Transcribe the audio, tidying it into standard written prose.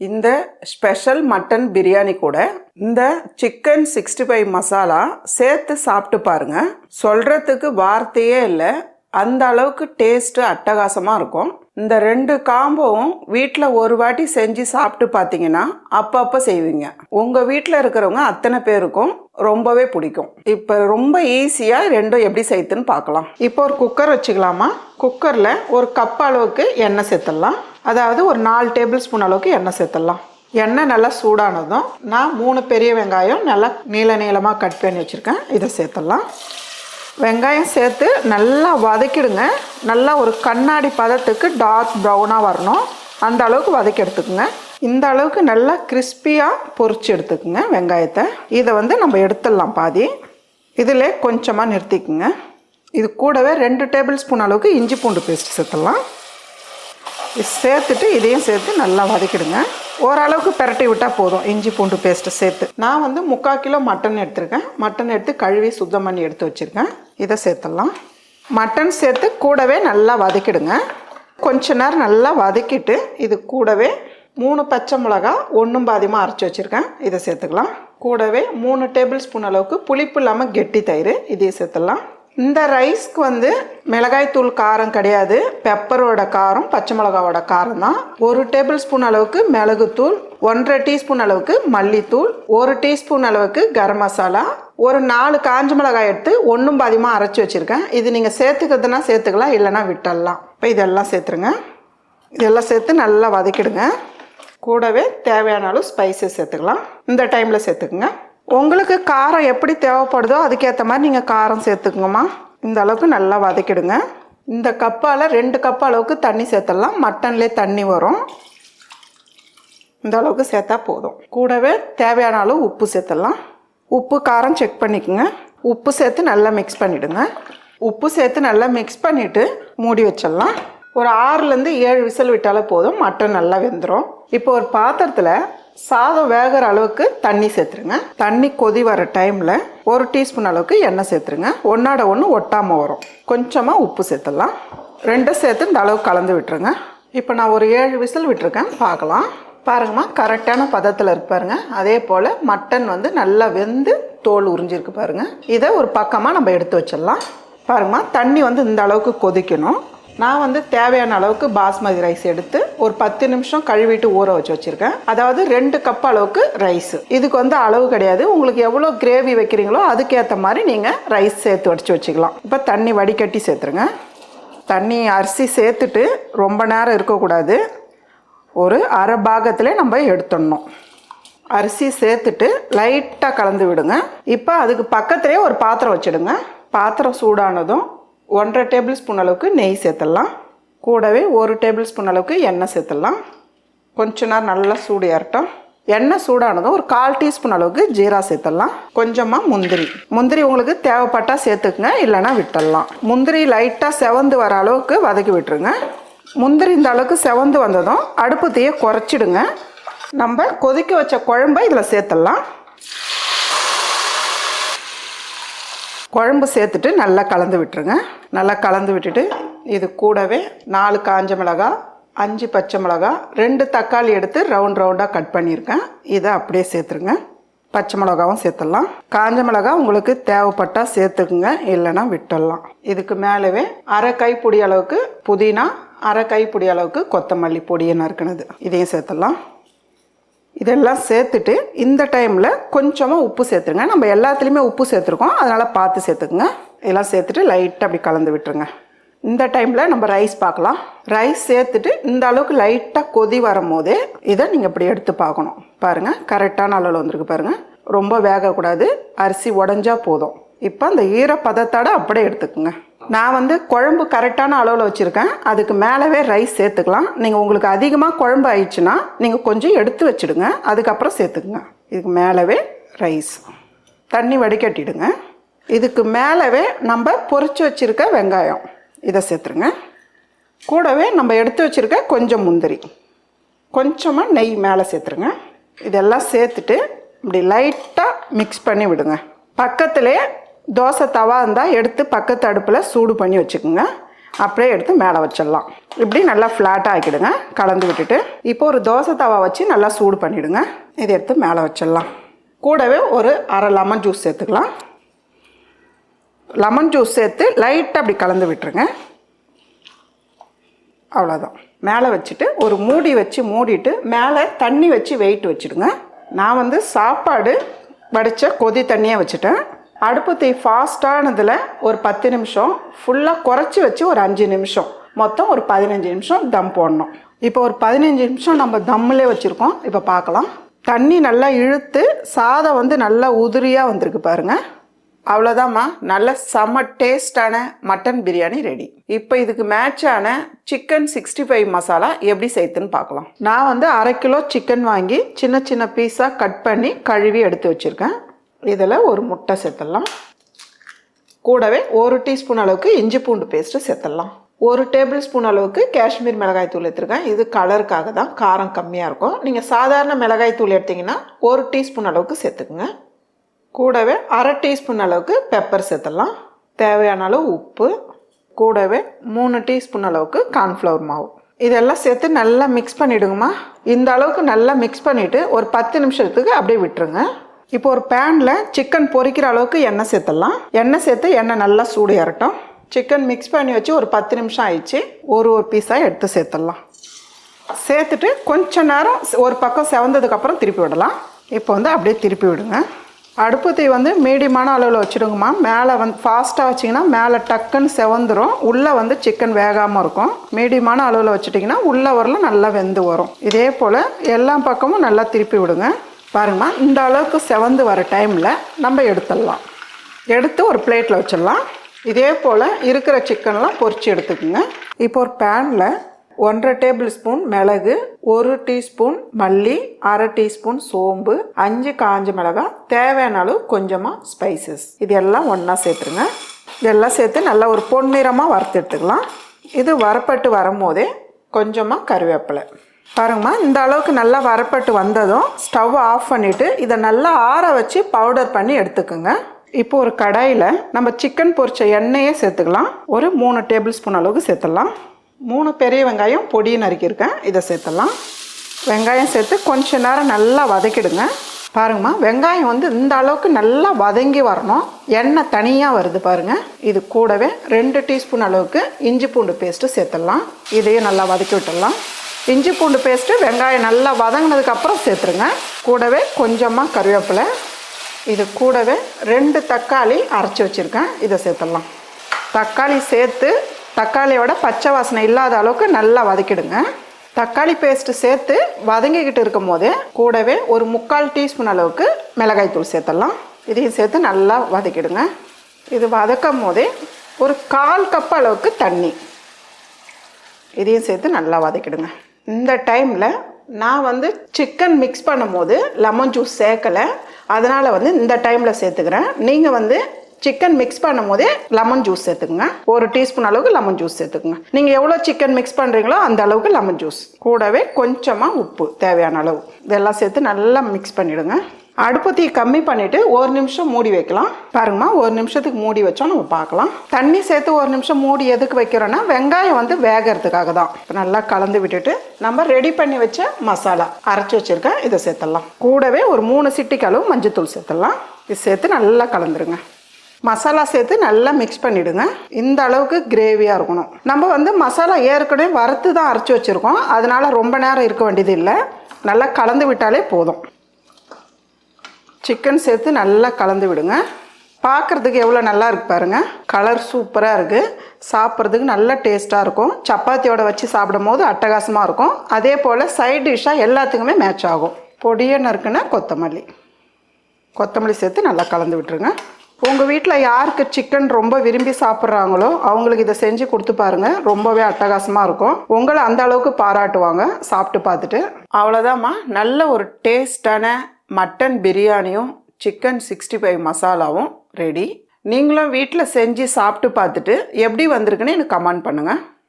இந்த special mutton biryani கூட இந்த சிக்கன் 65 மசாலா சேர்த்து சாப்பிட்டு பாருங்க. சொல்றதுக்கு வார்த்தையே இல்லை, அந்த அளவுக்கு டேஸ்ட்டு அட்டகாசமாக இருக்கும். இந்த 2 காம்போவும் வீட்டில் ஒரு வாட்டி செஞ்சு சாப்பிட்டு பார்த்தீங்கன்னா அப்பப்போ செய்வீங்க. உங்கள் வீட்டில் இருக்கிறவங்க அத்தனை பேருக்கும் ரொம்பவே பிடிக்கும். இப்போ ரொம்ப ஈஸியாக ரெண்டும் எப்படி செய்யுதுன்னு பார்க்கலாம். இப்போ ஒரு குக்கர் வச்சுக்கலாமா? குக்கரில் ஒரு கப் அளவுக்கு எண்ணெய் சேர்த்துடலாம். அதாவது ஒரு 4 டேபிள் ஸ்பூன் அளவுக்கு எண்ணெய் சேர்த்துடலாம். எண்ணெய் நல்லா சூடானதும் நான் 3 பெரிய வெங்காயம் நல்லா நீளமாக கட் பண்ணி வச்சுருக்கேன், இதை சேர்த்துடலாம். வெங்காயம் சேர்த்து நல்லா வதக்கிடுங்க. நல்லா ஒரு கண்ணாடி பதத்துக்கு டார்க் ப்ரௌனாக வரணும், அந்த அளவுக்கு வதக்கி எடுத்துக்குங்க. இந்த அளவுக்கு நல்லா கிறிஸ்பியாக பொரிச்சு எடுத்துக்குங்க வெங்காயத்தை. இதை நம்ம எடுத்துடலாம் பாதி. இதில் கொஞ்சமாக நிறுத்திக்குங்க. இது கூடவே 2 டேபிள் ஸ்பூன் அளவுக்கு இஞ்சி பூண்டு பேஸ்ட் சேர்த்துடலாம். இது சேர்த்துட்டு இதையும் சேர்த்து நல்லா வதக்கிடுங்க. ஓரளவுக்கு பிரட்டி விட்டால் போதும் இஞ்சி பூண்டு பேஸ்ட்டு சேர்த்து. நான் 3/4 கிலோ மட்டன் எடுத்திருக்கேன். மட்டன் எடுத்து கழுவி சுத்தம் பண்ணி எடுத்து வச்சுருக்கேன். இதை சேர்த்துடலாம். மட்டன் சேர்த்து கூடவே நல்லா வதக்கிடுங்க. கொஞ்ச நேரம் நல்லா வதக்கிட்டு இது கூடவே 3 பச்சை மிளகா 1 பாதியமாக அரைச்சி வச்சுருக்கேன், இதை சேர்த்துக்கலாம். கூடவே 3 டேபிள் ஸ்பூன் அளவுக்கு புளிப்பு இல்லாமல் கெட்டி தயிர், இதையும் சேர்த்துடலாம். இந்த ரைஸ்க்கு மிளகாய் தூள் காரம் கிடையாது, பெப்பரோட காரம் பச்சை மிளகாவோட காரம் தான். 1 டேபிள் ஸ்பூன் அளவுக்கு மிளகுத்தூள், 1/2 டீஸ்பூன் அளவுக்கு மல்லித்தூள், 1 டீஸ்பூன் அளவுக்கு கரம் மசாலா, ஒரு 4 காஞ்ச மிளகாய் எடுத்து 1 பாதியமாக அரைச்சி வச்சுருக்கேன். இது நீங்கள் சேர்த்துக்கிறதுனா சேர்த்துக்கலாம், இல்லைனா விட்டுடலாம். இப்போ இதெல்லாம் சேர்த்துருங்க. இதெல்லாம் சேர்த்து நல்லா வதக்கிடுங்க. கூடவே தேவையான அளவு ஸ்பைசஸ் சேர்த்துக்கலாம். இந்த டைமில் சேர்த்துக்குங்க. உங்களுக்கு காரம் எப்படி தேவைப்படுதோ அதுக்கேற்ற மாதிரி நீங்கள் காரம் சேர்த்துக்குங்கம்மா. இந்த அளவுக்கு நல்லா வதக்கிடுங்க. இந்த கப்பால் 2 கப் அளவுக்கு தண்ணி சேர்த்துடலாம். மட்டன்லேயே தண்ணி வரும், இந்த அளவுக்கு சேர்த்தா போதும். கூடவே தேவையான அளவு உப்பு சேர்த்துடலாம். உப்பு காரம் செக் பண்ணிக்கோங்க. உப்பு சேர்த்து நல்லா மிக்ஸ் பண்ணிவிடுங்க. உப்பு சேர்த்து நல்லா மிக்ஸ் பண்ணிவிட்டு மூடி வச்சிடலாம். ஒரு 6லேருந்து 7 விசில் விட்டாலே போதும், மட்டன் நல்லா வெந்துடும். இப்போ ஒரு பாத்திரத்தில் சாதம் வேகிற அளவுக்கு தண்ணி சேர்த்துருங்க. தண்ணி கொதி வர டைமில் 1 டீஸ்பூன் அளவுக்கு எண்ணெய் சேர்த்துருங்க. ஒன்றோட ஒன்று ஒட்டாமல் வரும். கொஞ்சமாக உப்பு சேர்த்துடலாம். 2 சேர்த்து இந்த அளவுக்கு கலந்து விட்டுருங்க. இப்போ நான் ஒரு 7 விசில் விட்டுருக்கேன், பார்க்கலாம். பாருங்கம்மா, கரெக்டான பதத்தில் இருப்பாருங்க. அதே போல் மட்டன் நல்லா வெந்து தோல் உறிஞ்சிருக்கு பாருங்கள். இதை ஒரு பக்கமாக நம்ம எடுத்து வச்சிடலாம். பாருங்கம்மா, தண்ணி இந்த அளவுக்கு கொதிக்கணும். நான் தேவையான அளவுக்கு பாஸ்மதி ரைஸ் எடுத்து ஒரு 10 நிமிஷம் கழுவிட்டு ஊற வச்சு வச்சுருக்கேன். அதாவது 2 கப் அளவுக்கு ரைஸ். இதுக்கு அளவு கிடையாது, உங்களுக்கு எவ்வளோ கிரேவி வைக்கிறீங்களோ அதுக்கேற்ற மாதிரி நீங்கள் ரைஸ் சேர்த்து வடித்து வச்சுக்கலாம். இப்போ தண்ணி வடிகட்டி சேர்த்துருங்க. தண்ணி அரிசி சேர்த்துட்டு ரொம்ப நேரம் இருக்கக்கூடாது, ஒரு அரை பாகத்திலே நம்ம எடுத்துடணும். அரிசி சேர்த்துட்டு லைட்டாக கலந்து விடுங்க. இப்போ அதுக்கு பக்கத்துலேயே ஒரு பாத்திரம் வச்சுடுங்க. பாத்திரம் சூடானதும் 1/2 டேபிள் ஸ்பூன் அளவுக்கு நெய் சேர்த்துடலாம். கூடவே 1 டேபிள் ஸ்பூன் அளவுக்கு எண்ணெய் சேர்த்துடலாம். கொஞ்ச நேரம் நல்லா சூடு ஏறட்டும். எண்ணெய் சூடானதும் ஒரு 1/4 டீஸ்பூன் அளவுக்கு ஜீரா சேர்த்துடலாம். கொஞ்சமாக முந்திரி உங்களுக்கு தேவைப்பட்டால் சேர்த்துக்குங்க, இல்லைனா விட்டுடலாம். முந்திரி லைட்டாக செவந்து வர அளவுக்கு வதக்கி விட்டுருங்க. முந்திரி இந்த அளவுக்கு செவந்து வந்ததும் அடுப்பு தீயை குறைச்சிடுங்க. நம்ம கொதிக்க வச்ச குழம்பை இதில் சேர்த்துடலாம். குழம்பு சேர்த்துட்டு நல்லா கலந்து விட்டுருங்க. நல்லா கலந்து விட்டுட்டு இது கூடவே 4 காஞ்ச மிளகாய், 5 பச்சை மிளகாய், 2 தக்காளி எடுத்து ரவுண்டாக கட் பண்ணியிருக்கேன், இதை அப்படியே சேர்த்துருங்க. பச்சை மிளகாவும் சேர்த்துடலாம். காஞ்ச மிளகாய் உங்களுக்கு தேவைப்பட்டால் சேர்த்துக்குங்க, இல்லைன்னா விட்டுடலாம். இதுக்கு மேலவே அரை கைப்பிடி அளவுக்கு புதினா, அரை கைப்பிடி அளவுக்கு கொத்தமல்லி பொடியை நறுக்கினது, இதையும் சேர்த்துடலாம். இதெல்லாம் சேர்த்துட்டு இந்த டைமில் கொஞ்சமாக உப்பு சேர்த்துருங்க. நம்ம எல்லாத்துலேயுமே உப்பு சேர்த்துருக்கோம், அதனால் பார்த்து சேர்த்துக்குங்க. இதெல்லாம் சேர்த்துட்டு லைட்டாக அப்படி கலந்து விட்டுருங்க. இந்த டைமில் நம்ம ரைஸ் பார்க்கலாம். ரைஸ் சேர்த்துட்டு இந்த அளவுக்கு லைட்டாக கொதி வரும் போதே இதை நீங்கள் இப்படி எடுத்து பார்க்கணும். பாருங்கள், கரெக்டான அளவில் வந்திருக்கு பாருங்கள். ரொம்ப வேகக்கூடாது, அரிசி உடஞ்சா போதும். இப்போ அந்த ஈரப்பதத்தோட அப்படியே எடுத்துக்கோங்க. நான் குழம்பு கரெக்டான அளவில் வச்சுருக்கேன், அதுக்கு மேலவே ரைஸ் சேர்த்துக்கலாம். நீங்கள் உங்களுக்கு அதிகமாக குழம்பு ஆயிடுச்சுன்னா நீங்கள் கொஞ்சம் எடுத்து வச்சுடுங்க, அதுக்கப்புறம் சேர்த்துக்குங்க. இதுக்கு மேலவே ரைஸ், தண்ணி வடிகட்டிடுங்க. இதுக்கு மேலவே நம்ம பொரிச்சு வச்சுருக்க வெங்காயம் இதை சேர்த்துருங்க. கூடவே நம்ம எடுத்து வச்சுருக்க கொஞ்சம் முந்திரி, கொஞ்சமாக நெய் மேலே சேர்த்துருங்க. இதெல்லாம் சேர்த்துட்டு இப்படி லைட்டாக மிக்ஸ் பண்ணி விடுங்க. பக்கத்துலேயே தோசை தவா இருந்தால் எடுத்து பக்கத்து அடுப்பில் சூடு பண்ணி வச்சுக்கோங்க. அப்படியே எடுத்து மேலே வச்சிடலாம். இப்படி நல்லா ஃப்ளாட்டாக ஆக்கிடுங்க. கலந்து விட்டுட்டு இப்போ ஒரு தோசை தவா வச்சு நல்லா சூடு பண்ணிவிடுங்க. இதை எடுத்து மேலே வச்சிடலாம். கூடவே ஒரு அரை லெமன் ஜூஸ் சேர்த்துக்கலாம். லெமன் ஜூஸ் சேர்த்து லைட்டாக அப்படி கலந்து விட்டுருங்க. அவ்வளோதான். மேலே வச்சுட்டு ஒரு மூடி வச்சு மூடிட்டு மேலே தண்ணி வச்சு வெயிட் வச்சுடுங்க. நான் வந்து சாப்பாடு வடித்த கொதி தண்ணியை வச்சுட்டேன். அடுப்பு தீ ஃபாஸ்ட்டானதில் ஒரு 10 நிமிஷம், ஃபுல்லாக குறைச்சி வச்சு ஒரு 5 நிமிஷம், மொத்தம் ஒரு 15 நிமிஷம் தம் போடணும். இப்போ ஒரு 15 நிமிஷம் நம்ம தம்மிலே வச்சுருக்கோம். இப்போ பார்க்கலாம். தண்ணி நல்லா இழுத்து சாதம் வந்து நல்லா உதிரியாக வந்திருக்கு பாருங்கள். அவ்வளோதாம்மா, நல்ல செம்ம டேஸ்டான மட்டன் பிரியாணி ரெடி. இப்போ இதுக்கு மேட்சான சிக்கன் 65 மசாலா எப்படி செய்யுதுன்னு பார்க்கலாம். நான் வந்து 1/2 கிலோ சிக்கன் வாங்கி சின்ன சின்ன பீஸாக கட் பண்ணி கழுவி எடுத்து வச்சுருக்கேன். இதில் ஒரு முட்டை சேர்த்துடலாம். கூடவே 1 டீஸ்பூன் அளவுக்கு இஞ்சி பூண்டு பேஸ்ட்டு சேர்த்துடலாம். 1 டேபிள் ஸ்பூன் அளவுக்கு காஷ்மீர் மிளகாய் தூள் எடுத்துருக்கேன். இது கலருக்காக தான், காரம் கம்மியாக இருக்கும். நீங்கள் சாதாரண மிளகாய் தூள் எடுத்திங்கன்னா 1 டீஸ்பூன் அளவுக்கு சேர்த்துக்குங்க. கூடவே 1/2 டீஸ்பூன் அளவுக்கு பெப்பர் சேர்த்துடலாம். தேவையான அளவு உப்பு, கூடவே 3 டீஸ்பூன் அளவுக்கு கார்ன்ஃப்ளவர் மாவு. இதெல்லாம் சேர்த்து நல்லா மிக்ஸ் பண்ணிவிடுங்கம்மா. இந்த அளவுக்கு நல்லா மிக்ஸ் பண்ணிவிட்டு ஒரு 10 நிமிஷத்துக்கு அப்படியே விட்டுருங்க. இப்போ ஒரு பேனில் சிக்கன் பொரிக்கிற அளவுக்கு எண்ணெய் சேர்த்துடலாம். எண்ணெய் சேர்த்து எண்ணெய் நல்லா சூடு ஏறட்டும். சிக்கன் மிக்ஸ் பண்ணி வச்சு ஒரு 10 நிமிஷம் ஆயிடுச்சு. ஒரு பீஸாக எடுத்து சேர்த்துடலாம். சேர்த்துட்டு கொஞ்ச நேரம் ஒரு பக்கம் செவந்ததுக்கப்புறம் திருப்பி விடலாம். இப்போ வந்து அப்படியே திருப்பி விடுங்க. அடுப்பு தீ வந்து மீடியமான அளவில் வச்சுடுங்கம்மா. மேலே வந்து ஃபாஸ்ட்டாக வச்சிங்கன்னா மேலே டக்குன்னு செவந்துடும், உள்ளே வந்து சிக்கன் வேகாமல் இருக்கும். மீடியமான அளவில் வச்சுட்டிங்கன்னா உள்ளே வரலாம் நல்லா வெந்து வரும். இதே போல் எல்லா பக்கமும் நல்லா திருப்பி விடுங்க. பாருங்கம்மா, இந்த அளவுக்கு செவந்து வர டைமில் நம்ம எடுத்துடலாம். எடுத்து ஒரு பிளேட்டில் வச்சிடலாம். இதே போல் இருக்கிற சிக்கன்லாம் பொரித்து எடுத்துக்கோங்க. இப்போ ஒரு பேனில் 1/2 டேபிள் ஸ்பூன் மிளகு, 1 டீஸ்பூன் மல்லி, 1/2 டீஸ்பூன் சோம்பு, 5 காஞ்ச மிளகாய், தேவையான அளவு கொஞ்சமாக ஸ்பைசஸ், இது எல்லாம் ஒன்றா சேர்த்துருங்க. இதெல்லாம் சேர்த்து நல்லா ஒரு பொன்னிறமாக வறுத்து எடுத்துக்கலாம். இது வரப்பட்டு வரும்போதே கொஞ்சமாக கருவேப்பிலை. பாருங்கம்மா, இந்த அளவுக்கு நல்லா வரப்பட்டு வந்ததும் ஸ்டவ் ஆஃப் பண்ணிவிட்டு இதை நல்லா ஆற வச்சு பவுடர் பண்ணி எடுத்துக்கோங்க. இப்போ ஒரு கடாயில் நம்ம சிக்கன் பொரிச்ச எண்ணெயே சேர்த்துக்கலாம். ஒரு 3 டேபிள் ஸ்பூன் அளவுக்கு சேர்த்துடலாம். 3 பெரிய வெங்காயம் பொடியை நறுக்கியிருக்கேன், இதை சேர்த்துடலாம். வெங்காயம் சேர்த்து கொஞ்ச நேரம் நல்லா வதக்கிடுங்க. பாருங்கம்மா, வெங்காயம் வந்து இந்த அளவுக்கு நல்லா வதங்கி வரணும். எண்ணெய் தனியாக வருது பாருங்கள். இது கூடவே 2 டீஸ்பூன் அளவுக்கு இஞ்சி பூண்டு பேஸ்ட்டு சேர்த்துடலாம். இதையும் நல்லா வதக்கி விட்டுடலாம். இஞ்சி பூண்டு பேஸ்ட்டு வெங்காயம் நல்லா வதங்கினதுக்கப்புறம் சேர்த்துருங்க. கூடவே கொஞ்சமாக கருவேப்பிலை, இது கூடவே 2 தக்காளி அரைச்சி வச்சுருக்கேன், இதை சேர்த்துடலாம். தக்காளி சேர்த்து தக்காளியோட பச்சை வாசனை இல்லாத அளவுக்கு நல்லா வதக்கிடுங்க. தக்காளி பேஸ்ட்டு சேர்த்து வதங்கிக்கிட்டு இருக்கும் போதே கூடவே ஒரு 3/4 டீஸ்பூன் அளவுக்கு மிளகாய் தூள் சேர்த்துடலாம். இதையும் சேர்த்து நல்லா வதக்கிடுங்க. இது வதக்கும் போதே ஒரு 1/4 கப் அளவுக்கு தண்ணி, இதையும் சேர்த்து நல்லா வதக்கிடுங்க. இந்த டைமில் நான் வந்து சிக்கன் மிக்ஸ் பண்ணும் போது லெமன் ஜூஸ் சேர்க்கலை, அதனால் வந்து இந்த டைமில் சேர்த்துக்கிறேன். நீங்கள் வந்து சிக்கன் மிக்ஸ் பண்ணும் போதே லெமன் ஜூஸ் சேர்த்துக்குங்க. 1 டீஸ்பூன் அளவுக்கு லெமன் ஜூஸ் சேர்த்துக்குங்க. நீங்கள் எவ்வளோ சிக்கன் மிக்ஸ் பண்ணுறீங்களோ அந்த அளவுக்கு லெமன் ஜூஸ், கூடவே கொஞ்சமாக உப்பு தேவையான அளவு, இதெல்லாம் சேர்த்து நல்லா மிக்ஸ் பண்ணிவிடுங்க. அடுப்பு தீ கம்மி பண்ணிவிட்டு 1 நிமிஷம் மூடி வைக்கலாம். பாருங்கம்மா, 1 நிமிஷத்துக்கு மூடி வச்சோம் நம்ம பார்க்கலாம். தண்ணி சேர்த்து 1 நிமிஷம் மூடி எதுக்கு வைக்கிறோன்னா வெங்காயம் வந்து வேகிறதுக்காக தான். நல்லா கலந்து விட்டுட்டு நம்ம ரெடி பண்ணி வச்ச மசாலா அரைச்சி வச்சுருக்கேன், இதை சேர்த்துடலாம். கூடவே ஒரு 3 சிட்டிக்கு அளவு மஞ்சத்தூள் சேர்த்துடலாம். இது சேர்த்து நல்லா கலந்துருங்க. மசாலா சேர்த்து நல்லா மிக்ஸ் பண்ணிவிடுங்க. இந்த அளவுக்கு கிரேவியாக இருக்கணும். நம்ம வந்து மசாலா ஏற்கனவே வறுத்து தான் அரைச்சி வச்சுருக்கோம், அதனால் ரொம்ப நேரம் இருக்க வேண்டியது இல்லை. நல்லா கலந்து விட்டாலே போதும். சிக்கன் சேர்த்து நல்லா கலந்து விடுங்க. பார்க்குறதுக்கு எவ்வளோ நல்லா இருக்கு பாருங்கள். கலர் சூப்பராக இருக்குது. சாப்பிட்றதுக்கு நல்ல டேஸ்ட்டாக இருக்கும். சப்பாத்தியோட வச்சு சாப்பிடும் போது அட்டகாசமாக இருக்கும். அதே போல் சைட் டிஷ்ஷாக எல்லாத்துக்குமே மேட்ச் ஆகும். பொடியை நறுக்குன்னா கொத்தமல்லி சேர்த்து நல்லா கலந்து விட்டுருங்க. உங்கள் வீட்டில் யாருக்கு சிக்கன் ரொம்ப விரும்பி சாப்பிட்றாங்களோ அவங்களுக்கு இதை செஞ்சு கொடுத்து பாருங்கள், ரொம்பவே அட்டகாசமாக இருக்கும். உங்களை அந்த அளவுக்கு பாராட்டுவாங்க சாப்பிட்டு பார்த்துட்டு. அவ்வளோதாம்மா, நல்ல ஒரு டேஸ்டான மட்டன் பிரியாணியும் சிக்கன் 65 மசாலாவும் ரெடி. நீங்களும் வீட்டில் செஞ்சு சாப்பிட்டு பார்த்துட்டு எப்படி வந்திருக்குன்னு எனக்கு கமெண்ட் பண்ணுங்கள்.